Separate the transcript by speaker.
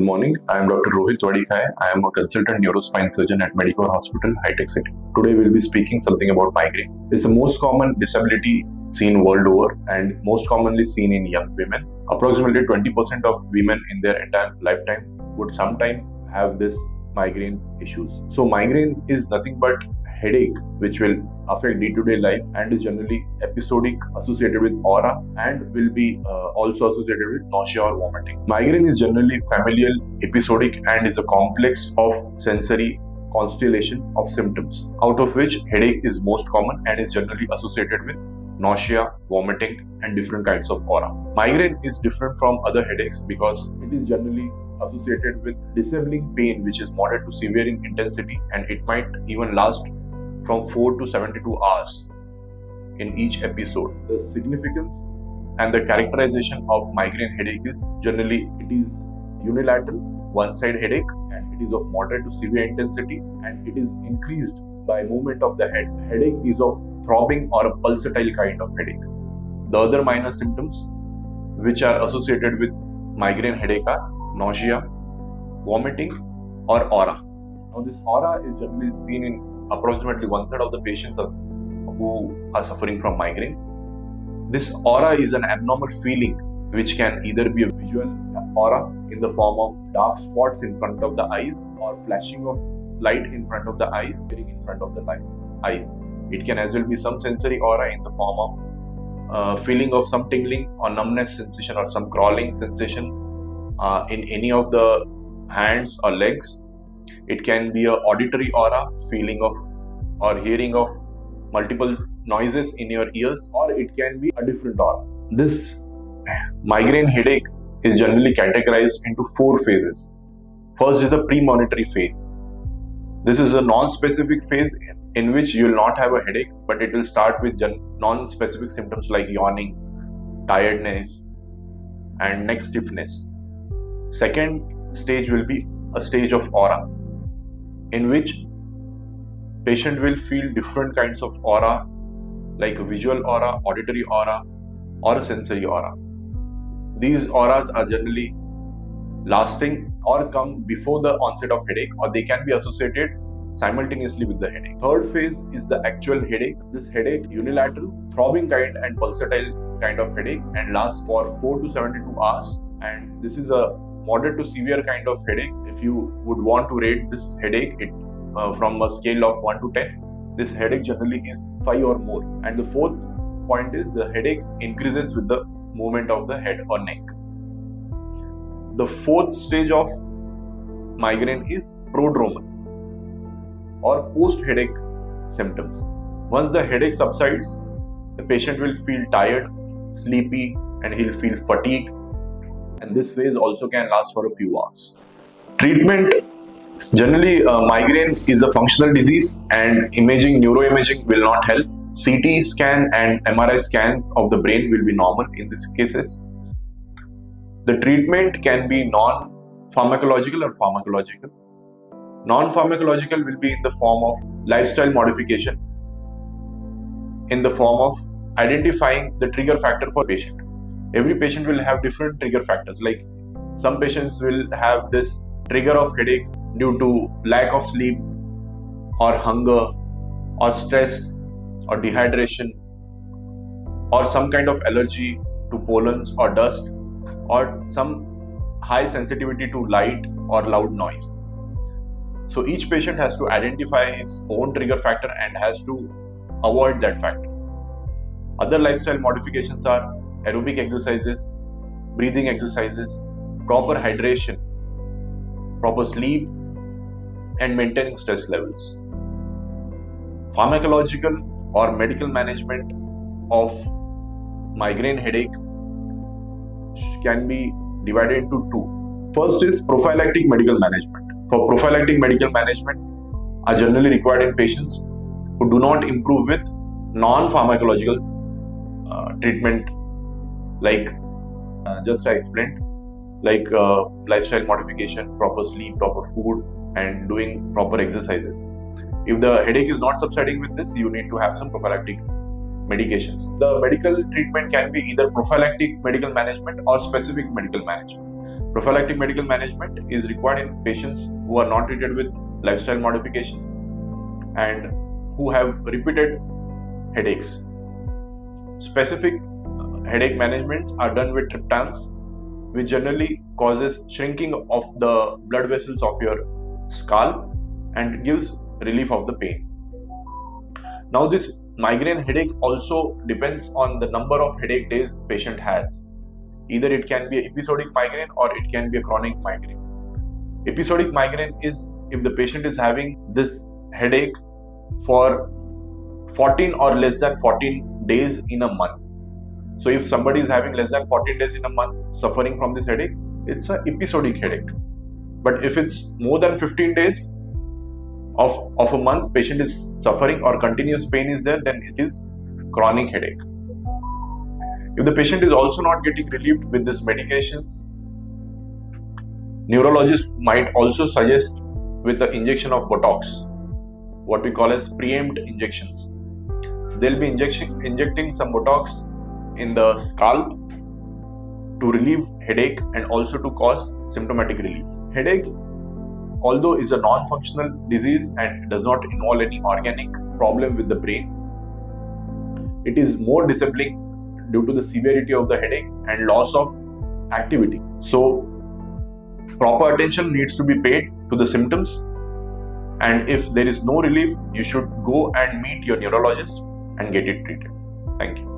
Speaker 1: morning. I am Dr. Rohit Wadikhaye. I am a consultant neurospine surgeon at Medicover Hospital, High-Tech City. Today we'll be speaking something about migraine. It's the most common disability seen world over and most commonly seen in young women. Approximately 20% of women in their entire lifetime would sometime have this migraine issues. So migraine is nothing but headache which will affect day-to-day life and is generally episodic, associated with aura, and will be also associated with nausea or vomiting. Migraine is generally familial, episodic, and is a complex of sensory constellation of symptoms, out of which headache is most common and is generally associated with nausea, vomiting, and different kinds of aura. Migraine is different from other headaches because it is generally associated with disabling pain which is moderate to severe in intensity, and it might even last from 4 to 72 hours in each episode. The significance and the characterization of migraine headache is generally it is unilateral, one-side headache, and it is of moderate to severe intensity, and it is increased by movement of the head. Headache is of throbbing or a pulsatile kind of headache. The other minor symptoms which are associated with migraine headache are nausea, vomiting, or aura. Now this aura is generally seen in approximately 1/3 of the patients who are suffering from migraine. This aura is an abnormal feeling which can either be a visual aura in the form of dark spots in front of the eyes or flashing of light in front of the eyes, in front of the eyes. It can as well be some sensory aura in the form of feeling of some tingling or numbness sensation or some crawling sensation in any of the hands or legs. It can be an auditory aura, feeling of or hearing of multiple noises in your ears, or it can be a different aura. This migraine headache is generally categorized into 4 phases. First is the premonitory phase. This is a non-specific phase in which you will not have a headache, but it will start with non-specific symptoms like yawning, tiredness, and neck stiffness. Second stage will be a stage of aura, in which patient will feel different kinds of aura, like a visual aura, auditory aura, or a sensory aura. These auras are generally lasting or come before the onset of headache, or they can be associated simultaneously with the headache. Third phase is the actual headache. This headache unilateral, throbbing kind and pulsatile kind of headache, and lasts for 4 to 72 hours. And this is a moderate to severe kind of headache. If you would want to rate this headache from a scale of 1 to 10, this headache generally is 5 or more. And the fourth point is the headache increases with the movement of the head or neck. The fourth stage of migraine is prodromal or post-headache symptoms. Once the headache subsides, the patient will feel tired, sleepy, and he'll feel fatigued. And this phase also can last for a few hours. Treatment. Generally, migraine is a functional disease and neuroimaging will not help. CT scan and MRI scans of the brain will be normal in these cases. The treatment can be non-pharmacological or pharmacological. Non-pharmacological will be in the form of lifestyle modification, in the form of identifying the trigger factor for patient. Every patient will have different trigger factors. Like some patients will have this trigger of headache due to lack of sleep or hunger or stress or dehydration or some kind of allergy to pollens or dust or some high sensitivity to light or loud noise. So each patient has to identify its own trigger factor and has to avoid that factor. Other lifestyle modifications are aerobic exercises, breathing exercises, proper hydration, proper sleep, and maintaining stress levels. Pharmacological or medical management of migraine headache can be divided into 2. First is prophylactic medical management. For prophylactic medical management are generally required in patients who do not improve with non-pharmacological treatment, like just I explained, like lifestyle modification, proper sleep, proper food, and doing proper exercises. If the headache is not subsiding with this, you need to have some prophylactic medications. The medical treatment can be either prophylactic medical management or specific medical management. Prophylactic medical management is required in patients who are not treated with lifestyle modifications and who have repeated headaches. Specific headache managements are done with triptans, which generally causes shrinking of the blood vessels of your scalp and gives relief of the pain. Now, this migraine headache also depends on the number of headache days patient has. Either it can be an episodic migraine or it can be a chronic migraine. Episodic migraine is if the patient is having this headache for 14 or less than 14 days in a month. So if somebody is having less than 14 days in a month suffering from this headache, it's an episodic headache. But if it's more than 15 days of a month, patient is suffering or continuous pain is there, then it is chronic headache. If the patient is also not getting relieved with these medications, neurologists might also suggest with the injection of Botox, what we call as preempt injections. So they'll be injecting some Botox in the scalp to relieve headache and also to cause symptomatic relief. Headache, although is a non-functional disease and does not involve any organic problem with the brain, it is more disabling due to the severity of the headache and loss of activity. So proper attention needs to be paid to the symptoms, and if there is no relief, you should go and meet your neurologist and get it treated. Thank you.